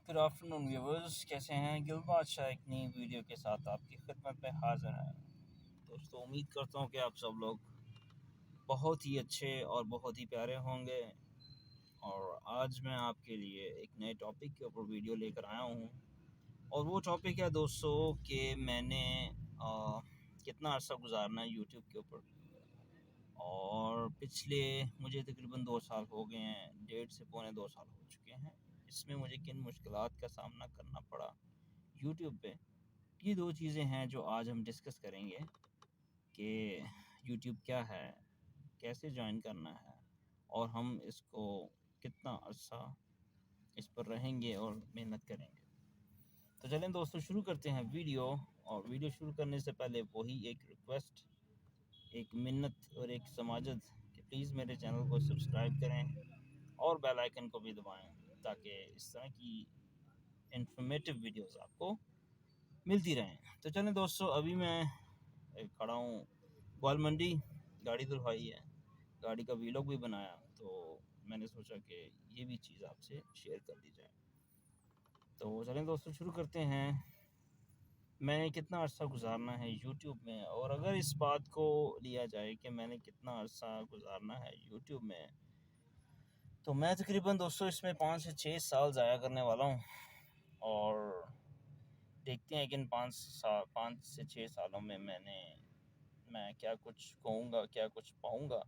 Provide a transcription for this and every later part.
Good afternoon viewers, कैसे हैं? गिल बादशाह एक नई वीडियो के साथ आपकी खिदमत में हाजिर है। दोस्तों, उम्मीद करता हूं कि आप सब लोग बहुत ही अच्छे और बहुत ही प्यारे होंगे। और आज मैं आपके लिए एक नए टॉपिक के ऊपर वीडियो लेकर आया हूं। और वो टॉपिक है दोस्तों कि मैंने कितना अर्सा गुजारना है यूट्यूब के ऊपर। और पिछले मुझे तकरीबन 2 साल हो गए हैं, 1.5 से पौने 2 साल हो चुके हैं। इसमें मुझे किन मुश्किलात का सामना करना पड़ा यूट्यूब पे, ये 2 चीज़ें हैं जो आज हम डिस्कस करेंगे कि यूट्यूब क्या है, कैसे ज्वाइन करना है और हम इसको कितना अर्सा इस पर रहेंगे और मेहनत करेंगे। तो चलें दोस्तों, शुरू करते हैं वीडियो। और वीडियो शुरू करने से पहले वही एक रिक्वेस्ट, एक मिन्नत और एक समाजत कि प्लीज़ मेरे चैनल को सब्सक्राइब करें और बेल आइकन को भी दबाएं ताकि इस तरह की इंफॉर्मेटिव वीडियोस आपको मिलती रहें। तो चलें दोस्तों, अभी मैं खड़ा हूँ ग्वाल मंडी, गाड़ी धुलवाई है, गाड़ी का वीलॉग भी बनाया, तो मैंने सोचा कि ये भी चीज़ आपसे शेयर कर दी जाए। तो चलें दोस्तों, शुरू करते हैं। मैंने कितना अर्सा गुजारना है यूट्यूब में, और अगर इस बात को लिया जाए कि मैंने कितना अर्सा गुजारना है यूट्यूब में, तो मैं तकरीबन दोस्तों इसमें 5 से 6 साल ज़ाया करने वाला हूँ। और देखते हैं कि इन 5 से 6 सालों में मैं क्या कुछ कहूँगा, क्या कुछ पाऊँगा,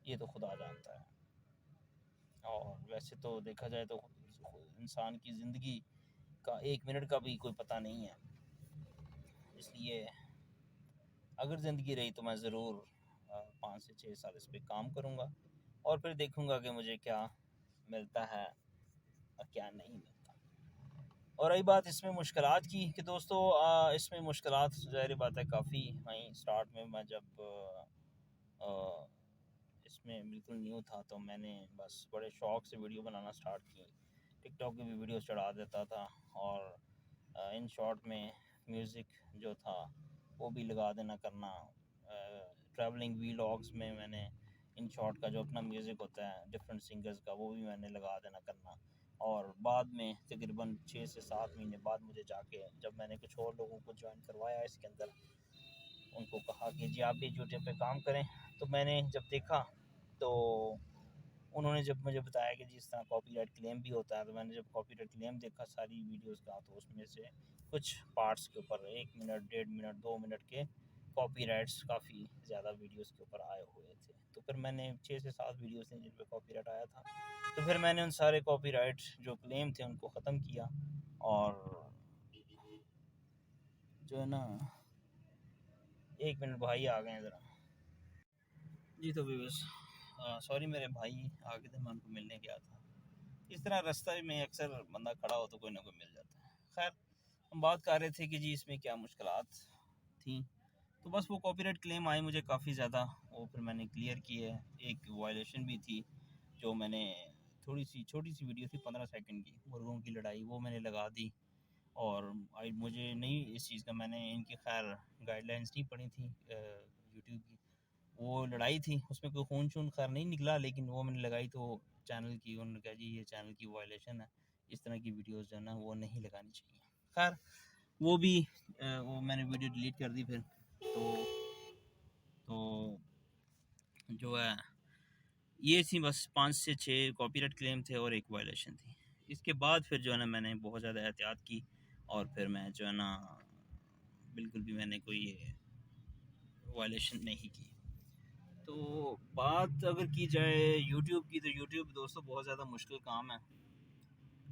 ये तो खुदा जानता है। और वैसे तो देखा जाए तो इंसान की ज़िंदगी का 1 मिनट का भी कोई पता नहीं है, इसलिए अगर ज़िंदगी रही तो मैं ज़रूर 5 से 6 साल इस पे काम करूँगा और फिर देखूँगा कि मुझे क्या मिलता है और क्या नहीं मिलता। और रही बात इसमें मुश्किलात की, कि दोस्तों इसमें मुश्किलात ज़ाहिर बात है काफ़ी। वहीं स्टार्ट में मैं जब इसमें बिल्कुल न्यू था तो मैंने बस बड़े शौक़ से वीडियो बनाना स्टार्ट की। टिकटॉक की भी वीडियो चढ़ा देता था और इन शॉर्ट में म्यूज़िक जो था वो भी लगा देना करना। ट्रैवलिंग वीलॉग्स में मैंने इन शॉर्ट का जो अपना म्यूज़िक होता है डिफरेंट सिंगर्स का, वो भी मैंने लगा देना करना। और बाद में तकरीबन 6 से 7 महीने बाद मुझे जाके, जब मैंने कुछ और लोगों को ज्वाइन करवाया इसके अंदर, उनको कहा कि जी आप भी यूट्यूब पे काम करें, तो मैंने जब देखा तो उन्होंने जब मुझे बताया कि जी इस तरह कॉपीराइट क्लेम भी होता है, तो मैंने जब कॉपीराइट क्लेम देखा सारी वीडियोस का, तो उसमें से कुछ पार्ट्स के ऊपर 1 मिनट, 1.5 मिनट, 2 मिनट के कॉपीराइट्स काफ़ी ज़्यादा वीडियोस के ऊपर आए हुए थे। तो फिर मैंने 6 से 7 वीडियोस थे जिन पे कॉपीराइट आया था, तो फिर मैंने उन सारे कॉपीराइट जो क्लेम थे उनको ख़त्म किया। और जो है ना, 1 मिनट भाई आ गए हैं ज़रा जी। तो भी बस सॉरी, मेरे भाई आ गए थे, मैं उनको मिलने गया था। इस तरह रास्ते में अक्सर बंदा खड़ा हो तो कोई ना कोई मिल जाता है। खैर, हम बात कर रहे थे कि जी इसमें क्या मुश्किलात थी। तो बस वो कॉपीराइट क्लेम आए मुझे काफ़ी ज़्यादा, वो फिर मैंने क्लियर किए। एक वायलेशन भी थी जो मैंने, थोड़ी सी छोटी सी वीडियो थी 15 सेकंड की, मुर्गों की लड़ाई, वो मैंने लगा दी। और मुझे नहीं इस चीज़ का, मैंने इनकी खैर गाइडलाइंस नहीं पढ़ी थी यूट्यूब की। वो लड़ाई थी, उसमें कोई खून शून खैर नहीं निकला, लेकिन वो मैंने लगाई तो चैनल की, उन्होंने कहा जी ये चैनल की वायलेशन है, इस तरह की वीडियोस जो है ना वो नहीं लगानी चाहिए। खैर वो भी वो मैंने वीडियो डिलीट कर दी फिर। तो जो है ये थी बस 5 से 6 कॉपीराइट क्लेम थे और एक वायलेशन थी। इसके बाद फिर जो है ना मैंने बहुत ज़्यादा एहतियात की और फिर मैं जो है ना बिल्कुल भी मैंने कोई वायलेशन नहीं की। तो बात अगर की जाए यूट्यूब की, तो यूट्यूब दोस्तों बहुत ज़्यादा मुश्किल काम है।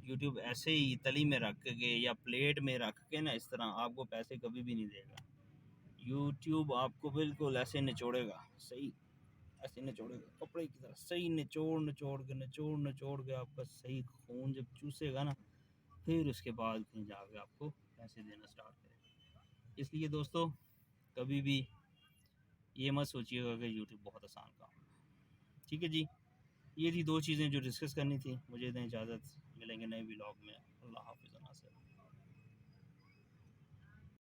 यूट्यूब ऐसे ही तली में रख के या प्लेट में रख के ना, इस तरह आपको पैसे कभी भी नहीं देगा। यूट्यूब आपको बिल्कुल ऐसे निचोड़ेगा, सही ऐसे निचोड़ेगा, कपड़े की तरह सही निचोड़ के आपका सही खून जब चूसेगा ना, फिर उसके बाद कहीं जाके आपको पैसे देना स्टार्ट करेगा। इसलिए दोस्तों, कभी भी ये मत सोचिएगा कि यूट्यूब बहुत आसान काम है। ठीक है जी, ये थी 2 चीज़ें जो डिस्कस करनी थी। मुझे दें इजाज़त, मिलेंगे नए व्लॉग में। अल्लाह हाफ़िज़।